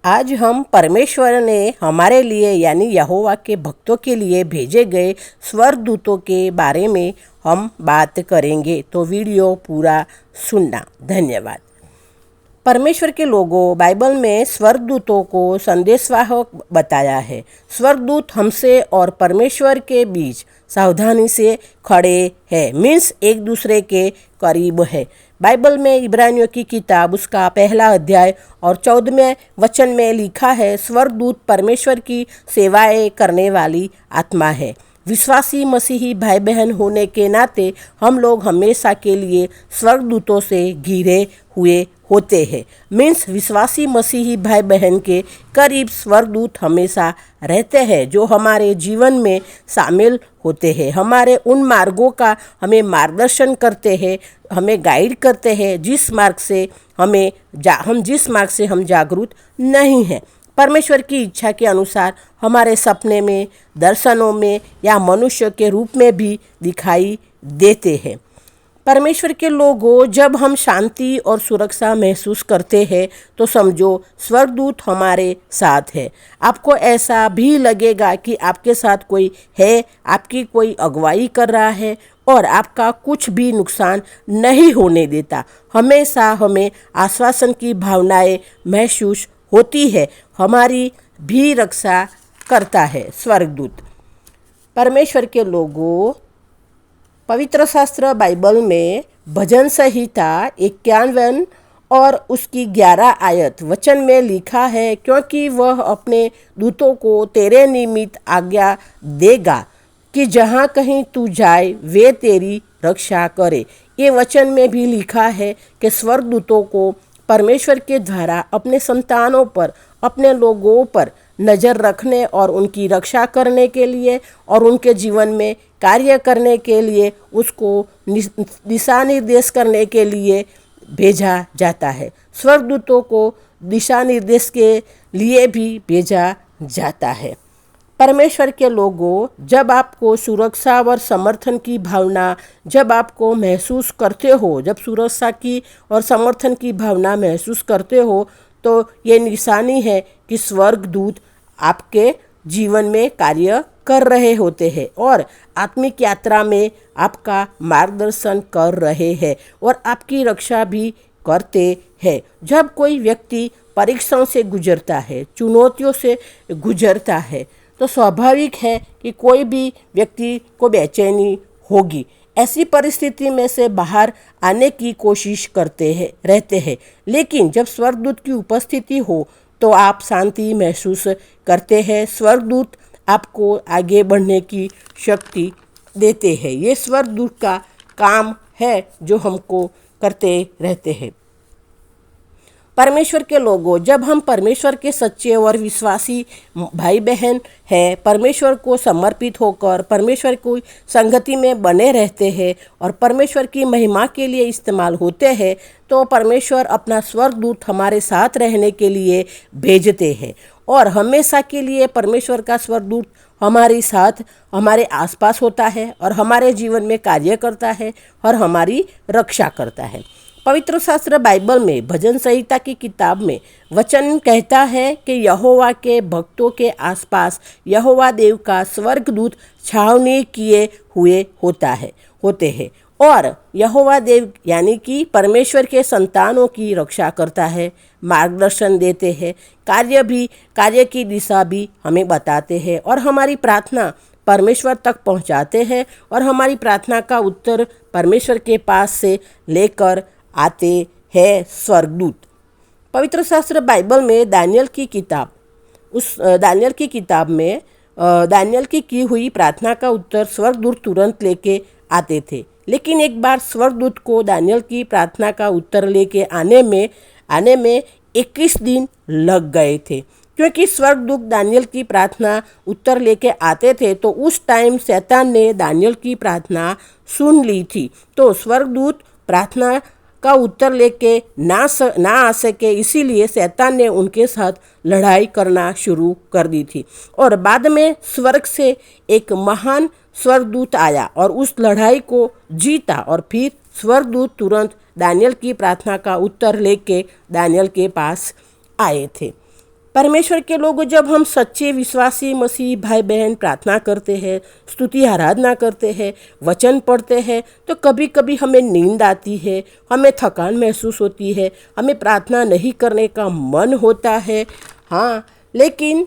आज हम परमेश्वर ने हमारे लिए यानी यहोवा के भक्तों के लिए भेजे गए स्वर्गदूतों के बारे में हम बात करेंगे, तो वीडियो पूरा सुनना। धन्यवाद। परमेश्वर के लोगों, बाइबल में स्वर्गदूतों को संदेशवाहक बताया है। स्वर्गदूत हमसे और परमेश्वर के बीच सावधानी से खड़े हैं, मीन्स एक दूसरे के करीब है। बाइबल में इब्रानियों की किताब उसका 1 अध्याय और 14वें वचन में लिखा है, स्वर्गदूत परमेश्वर की सेवाएं करने वाली आत्मा है। विश्वासी मसीही भाई बहन होने के नाते हम लोग हमेशा के लिए स्वर्गदूतों से घिरे हुए होते हैं। मीन्स विश्वासी मसीही भाई बहन के करीब स्वर्गदूत हमेशा रहते हैं, जो हमारे जीवन में शामिल होते हैं, हमारे उन मार्गों का हमें मार्गदर्शन करते हैं, हमें गाइड करते हैं जिस मार्ग से हम जागरूक नहीं हैं। परमेश्वर की इच्छा के अनुसार हमारे सपने में, दर्शनों में या मनुष्य के रूप में भी दिखाई देते हैं। परमेश्वर के लोगों, जब हम शांति और सुरक्षा महसूस करते हैं तो समझो स्वर्गदूत हमारे साथ है। आपको ऐसा भी लगेगा कि आपके साथ कोई है, आपकी कोई अगुवाई कर रहा है और आपका कुछ भी नुकसान नहीं होने देता। हमेशा हमें आश्वासन की भावनाएं महसूस होती है, हमारी भी रक्षा करता है स्वर्गदूत। परमेश्वर के लोगों, पवित्र शास्त्र बाइबल में भजन संहिता 51 और उसकी 11 आयत वचन में लिखा है, क्योंकि वह अपने दूतों को तेरे निमित्त आज्ञा देगा कि जहाँ कहीं तू जाए वे तेरी रक्षा करे। ये वचन में भी लिखा है कि स्वर्गदूतों को परमेश्वर के द्वारा अपने संतानों पर, अपने लोगों पर नज़र रखने और उनकी रक्षा करने के लिए और उनके जीवन में कार्य करने के लिए, उसको दिशा निर्देश करने के लिए भेजा जाता है। स्वर्गदूतों को दिशा निर्देश के लिए भी भेजा जाता है। परमेश्वर के लोगों, जब आपको सुरक्षा और समर्थन की भावना जब आपको महसूस करते हो, जब सुरक्षा की और समर्थन की भावना महसूस करते हो, तो ये निशानी है कि स्वर्गदूत आपके जीवन में कार्य कर रहे होते हैं और आत्मिक यात्रा में आपका मार्गदर्शन कर रहे हैं और आपकी रक्षा भी करते हैं। जब कोई व्यक्ति परीक्षाओं से गुजरता है, चुनौतियों से गुजरता है, तो स्वाभाविक है कि कोई भी व्यक्ति को बेचैनी होगी। ऐसी परिस्थिति में से बाहर आने की कोशिश रहते हैं, लेकिन जब स्वर्गदूत की उपस्थिति हो तो आप शांति महसूस करते हैं। स्वर्गदूत आपको आगे बढ़ने की शक्ति देते हैं। ये स्वर्गदूत का काम है जो हमको करते रहते हैं। परमेश्वर के लोगों, जब हम परमेश्वर के सच्चे और विश्वासी भाई बहन हैं, परमेश्वर को समर्पित होकर परमेश्वर की संगति में बने रहते हैं और परमेश्वर की महिमा के लिए इस्तेमाल होते हैं, तो परमेश्वर अपना स्वर्गदूत हमारे साथ रहने के लिए भेजते हैं और हमेशा के लिए परमेश्वर का स्वर्गदूत हमारे साथ, हमारे आसपास होता है और हमारे जीवन में कार्य करता है और हमारी रक्षा करता है। पवित्र शास्त्र बाइबल में भजन संहिता की किताब में वचन कहता है कि यहोवा के भक्तों के आसपास यहोवा देव का स्वर्गदूत छावनी किए हुए होते हैं और यहोवा देव यानी कि परमेश्वर के संतानों की रक्षा करता है, मार्गदर्शन देते हैं, कार्य की दिशा भी हमें बताते हैं और हमारी प्रार्थना परमेश्वर तक पहुंचाते हैं और हमारी प्रार्थना का उत्तर परमेश्वर के पास से लेकर आते हैं स्वर्गदूत। पवित्र शास्त्र बाइबल में दानियल की किताब में दानियल की हुई प्रार्थना का उत्तर स्वर्गदूत तुरंत लेके आते थे, लेकिन एक बार स्वर्गदूत को दानियल की प्रार्थना का उत्तर लेके आने में 21 दिन लग गए थे। क्योंकि स्वर्गदूत दानियल की प्रार्थना उत्तर लेके आते थे, तो उस टाइम शैतान ने दानियल की प्रार्थना सुन ली थी, तो स्वर्गदूत प्रार्थना का उत्तर लेके ना आ सके, इसीलिए शैतान ने उनके साथ लड़ाई करना शुरू कर दी थी और बाद में स्वर्ग से एक महान स्वर्गदूत आया और उस लड़ाई को जीता और फिर स्वर्गदूत तुरंत दानियल की प्रार्थना का उत्तर लेके दानियल के पास आए थे। परमेश्वर के लोग जब हम सच्चे विश्वासी मसीह भाई बहन प्रार्थना करते हैं, स्तुति आराधना करते हैं, वचन पढ़ते हैं, तो कभी कभी हमें नींद आती है, हमें थकान महसूस होती है, हमें प्रार्थना नहीं करने का मन होता है। हाँ, लेकिन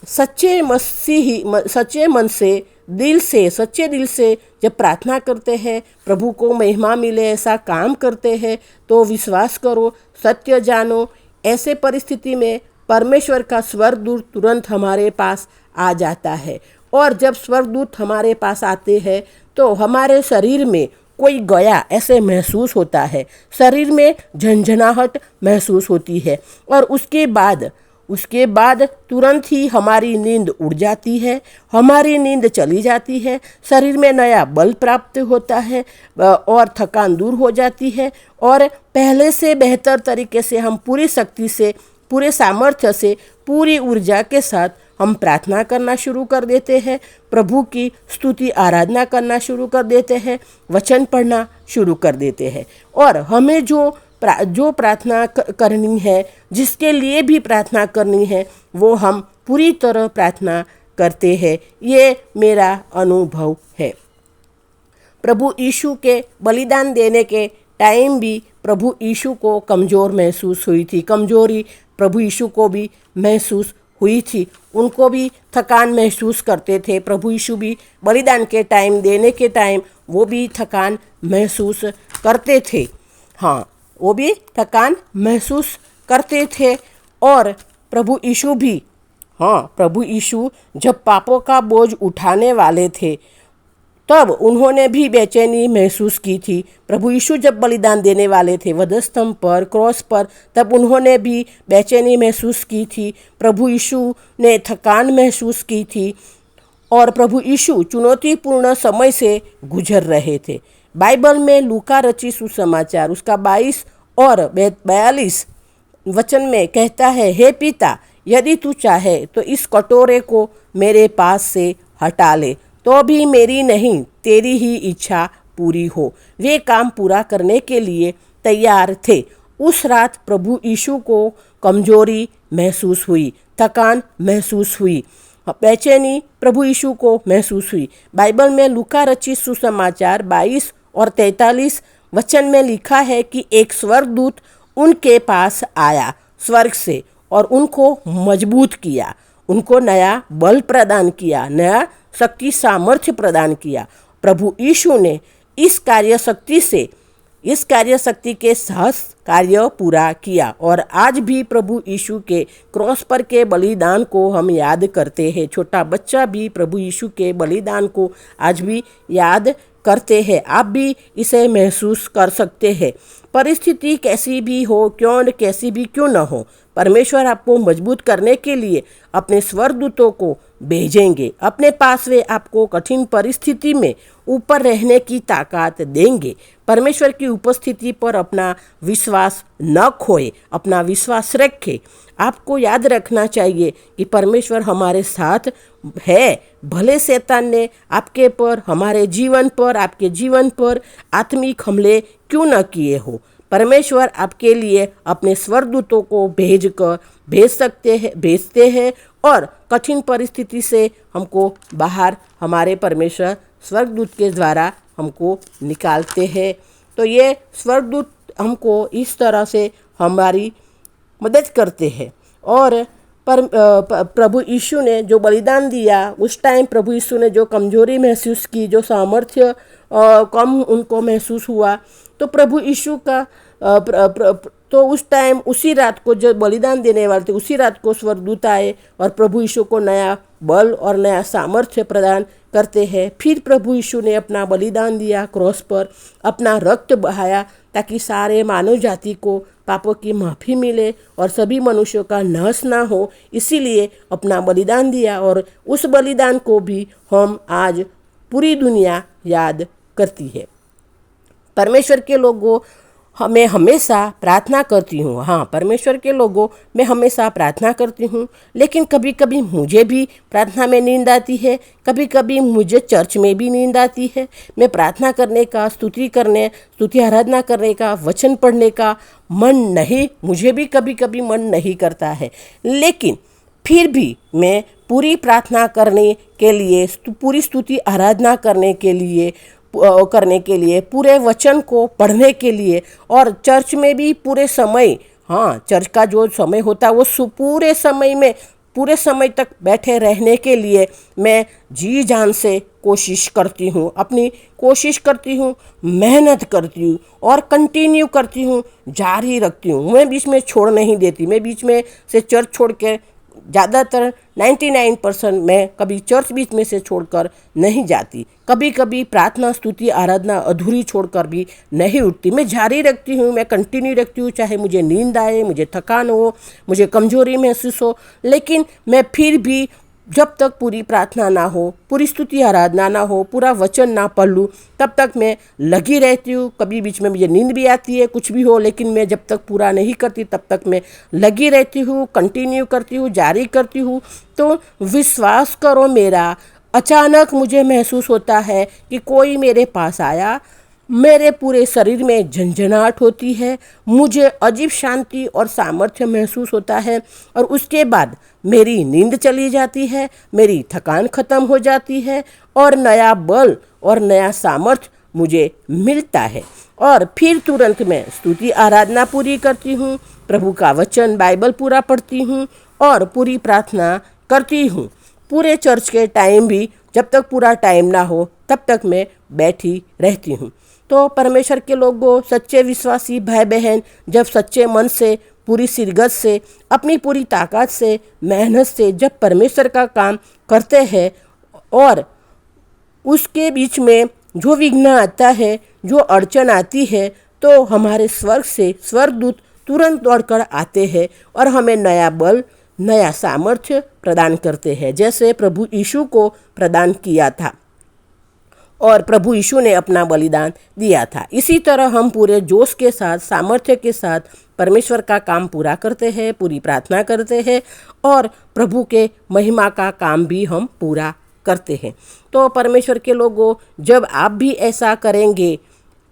सच्चे मन से सच्चे दिल से जब प्रार्थना करते हैं, प्रभु को महिमा मिले ऐसा काम करते हैं, तो विश्वास करो, सत्य जानो, ऐसे परिस्थिति में परमेश्वर का स्वर्गदूत तुरंत हमारे पास आ जाता है। और जब स्वर्गदूत हमारे पास आते हैं तो हमारे शरीर में कोई गया ऐसे महसूस होता है, शरीर में झंझनाहट महसूस होती है, और उसके बाद तुरंत ही हमारी नींद उड़ जाती है, हमारी नींद चली जाती है, शरीर में नया बल प्राप्त होता है और थकान दूर हो जाती है, और पहले से बेहतर तरीके से हम पूरी शक्ति से, पूरे सामर्थ्य से, पूरी ऊर्जा के साथ हम प्रार्थना करना शुरू कर देते हैं, प्रभु की स्तुति आराधना करना शुरू कर देते हैं, वचन पढ़ना शुरू कर देते हैं। और हमें जो प्रार्थना करनी है, जिसके लिए भी प्रार्थना करनी है, वो हम पूरी तरह प्रार्थना करते हैं। ये मेरा अनुभव है। प्रभु यीशु के बलिदान देने के टाइम भी प्रभु यीशु को कमज़ोर महसूस हुई थी, कमज़ोरी प्रभु यीशु को भी महसूस हुई थी, उनको भी थकान महसूस करते थे। प्रभु यीशु भी बलिदान के टाइम, देने के टाइम वो भी थकान महसूस करते थे। हाँ, वो भी थकान महसूस करते थे। और प्रभु यीशु जब पापों का बोझ उठाने वाले थे, तब उन्होंने भी बेचैनी महसूस की थी। प्रभु यीशु जब बलिदान देने वाले थे वधस्तंभ पर, क्रॉस पर, तब उन्होंने भी बेचैनी महसूस की थी। प्रभु यीशु ने थकान महसूस की थी, और प्रभु यीशु चुनौतीपूर्ण समय से गुजर रहे थे। बाइबल में लूका रचित सुसमाचार उसका 22 और 42 वचन में कहता है, हे पिता, यदि तू चाहे तो इस कटोरे को मेरे पास से हटा ले, तो भी मेरी नहीं तेरी ही इच्छा पूरी हो। वे काम पूरा करने के लिए तैयार थे। उस रात प्रभु यीशु को कमजोरी महसूस हुई, थकान महसूस हुई, बेचैनी प्रभु यीशु को महसूस हुई। बाइबल में लूका रचित सुसमाचार 22 और 43 वचन में लिखा है कि एक स्वर्गदूत उनके पास आया स्वर्ग से और उनको मजबूत किया, उनको नया बल प्रदान किया, नया शक्ति सामर्थ्य प्रदान किया। प्रभु यीशु ने इस कार्य शक्ति के साथ कार्य पूरा किया, और आज भी प्रभु यीशु के क्रॉस पर के बलिदान को हम याद करते हैं। छोटा बच्चा भी प्रभु यीशु के बलिदान को आज भी याद करते हैं। आप भी इसे महसूस कर सकते हैं। परिस्थिति कैसी भी हो, कैसी भी क्यों न हो, परमेश्वर आपको मजबूत करने के लिए अपने स्वर्गदूतों को भेजेंगे। अपने पास वे आपको कठिन परिस्थिति में ऊपर रहने की ताकत देंगे। परमेश्वर की उपस्थिति पर अपना विश्वास न खोए, अपना विश्वास रखें। आपको याद रखना चाहिए कि परमेश्वर हमारे साथ है। भले शैतान ने आपके पर, हमारे जीवन पर, आपके जीवन पर आत्मिक हमले क्यों न किए हो, परमेश्वर आपके लिए अपने स्वर्गदूतों को भेजते हैं और कठिन परिस्थिति से हमको बाहर हमारे परमेश्वर स्वर्गदूत के द्वारा हमको निकालते हैं। तो ये स्वर्गदूत हमको इस तरह से हमारी मदद करते हैं। और प्रभु यीशु ने जो बलिदान दिया, उस टाइम प्रभु यीशु ने जो कमजोरी महसूस की, जो सामर्थ्य कम उनको महसूस हुआ, तो प्रभु यीशु का तो उस टाइम, उसी रात को जो बलिदान देने वाले थे, उसी रात को स्वर्गदूत आए और प्रभु यीशु को नया बल और नया सामर्थ्य प्रदान करते हैं। फिर प्रभु यीशु ने अपना बलिदान दिया क्रॉस पर, अपना रक्त बहाया ताकि सारे मानव जाति को पापों की माफ़ी मिले और सभी मनुष्यों का नाश ना हो। इसीलिए अपना बलिदान दिया, और उस बलिदान को भी हम आज पूरी दुनिया याद करती है। परमेश्वर के लोगों, मैं हमेशा प्रार्थना करती हूँ। हाँ, परमेश्वर के लोगों, मैं हमेशा प्रार्थना करती हूँ, लेकिन कभी कभी मुझे भी प्रार्थना में नींद आती है, कभी कभी मुझे चर्च में भी नींद आती है। मैं प्रार्थना करने का, स्तुति आराधना करने का, वचन पढ़ने का मुझे भी कभी कभी मन नहीं करता है, लेकिन फिर भी मैं पूरी प्रार्थना करने के लिए, पूरी स्तुति आराधना करने के लिए, पूरे वचन को पढ़ने के लिए, और चर्च में भी पूरे समय, हाँ, चर्च का जो समय होता है वो पूरे समय तक बैठे रहने के लिए मैं जी जान से कोशिश करती हूँ, अपनी कोशिश करती हूँ, मेहनत करती हूँ और कंटिन्यू करती हूँ, जारी रखती हूँ। मैं बीच में छोड़ नहीं देती। मैं बीच में से चर्च छोड़ के, ज़्यादातर 99% मैं कभी चर्च बीच में से छोड़कर नहीं जाती। कभी कभी प्रार्थना, स्तुति, आराधना अधूरी छोड़कर भी नहीं उठती। मैं जारी रखती हूँ, मैं कंटिन्यू रखती हूँ, चाहे मुझे नींद आए, मुझे थकान हो, मुझे कमजोरी महसूस हो, लेकिन मैं फिर भी जब तक पूरी प्रार्थना ना हो, पूरी स्तुति आराधना ना हो, पूरा वचन ना पढ़ लूँ, तब तक मैं लगी रहती हूँ। कभी बीच में मुझे नींद भी आती है, कुछ भी हो, लेकिन मैं जब तक पूरा नहीं करती तब तक मैं लगी रहती हूँ, कंटिन्यू करती हूँ, जारी करती हूँ। तो विश्वास करो मेरा, अचानक मुझे महसूस होता है कि कोई मेरे पास आया, मेरे पूरे शरीर में झंझनाहट होती है, मुझे अजीब शांति और सामर्थ्य महसूस होता है, और उसके बाद मेरी नींद चली जाती है, मेरी थकान खत्म हो जाती है, और नया बल और नया सामर्थ्य मुझे मिलता है। और फिर तुरंत मैं स्तुति आराधना पूरी करती हूँ, प्रभु का वचन, बाइबल पूरा पढ़ती हूँ और पूरी प्रार्थना करती हूँ। पूरे चर्च के टाइम भी, जब तक पूरा टाइम ना हो तब तक मैं बैठी रहती हूँ। तो परमेश्वर के लोगों, सच्चे विश्वासी भाई बहन, जब सच्चे मन से, पूरी सिरगत से, अपनी पूरी ताकत से, मेहनत से जब परमेश्वर का काम करते हैं, और उसके बीच में जो विघ्न आता है, जो अड़चन आती है, तो हमारे स्वर्ग से स्वर्गदूत तुरंत दौड़कर आते हैं और हमें नया बल, नया सामर्थ्य प्रदान करते हैं, जैसे प्रभु यीशु को प्रदान किया था और प्रभु यीशु ने अपना बलिदान दिया था। इसी तरह हम पूरे जोश के साथ, सामर्थ्य के साथ परमेश्वर का काम पूरा करते हैं, पूरी प्रार्थना करते हैं, और प्रभु के महिमा का काम भी हम पूरा करते हैं। तो परमेश्वर के लोगों, जब आप भी ऐसा करेंगे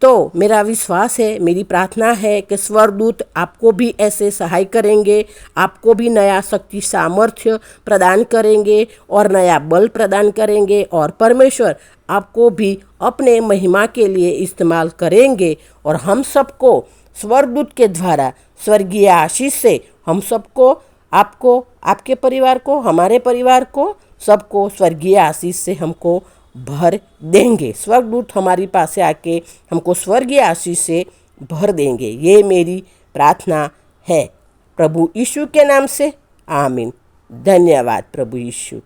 तो मेरा विश्वास है, मेरी प्रार्थना है कि स्वर्गदूत आपको भी ऐसे सहाय करेंगे, आपको भी नया शक्ति, सामर्थ्य प्रदान करेंगे और नया बल प्रदान करेंगे, और परमेश्वर आपको भी अपने महिमा के लिए इस्तेमाल करेंगे, और हम सबको स्वर्गदूत के द्वारा स्वर्गीय आशीष से हम सबको, आपको, आपके परिवार को, हमारे परिवार को, सबको स्वर्गीय आशीष से हमको भर देंगे। स्वर्गदूत हमारी पास आके हमको स्वर्गीय आशीष से भर देंगे। ये मेरी प्रार्थना है प्रभु यीशु के नाम से। आमीन। धन्यवाद प्रभु यीशु।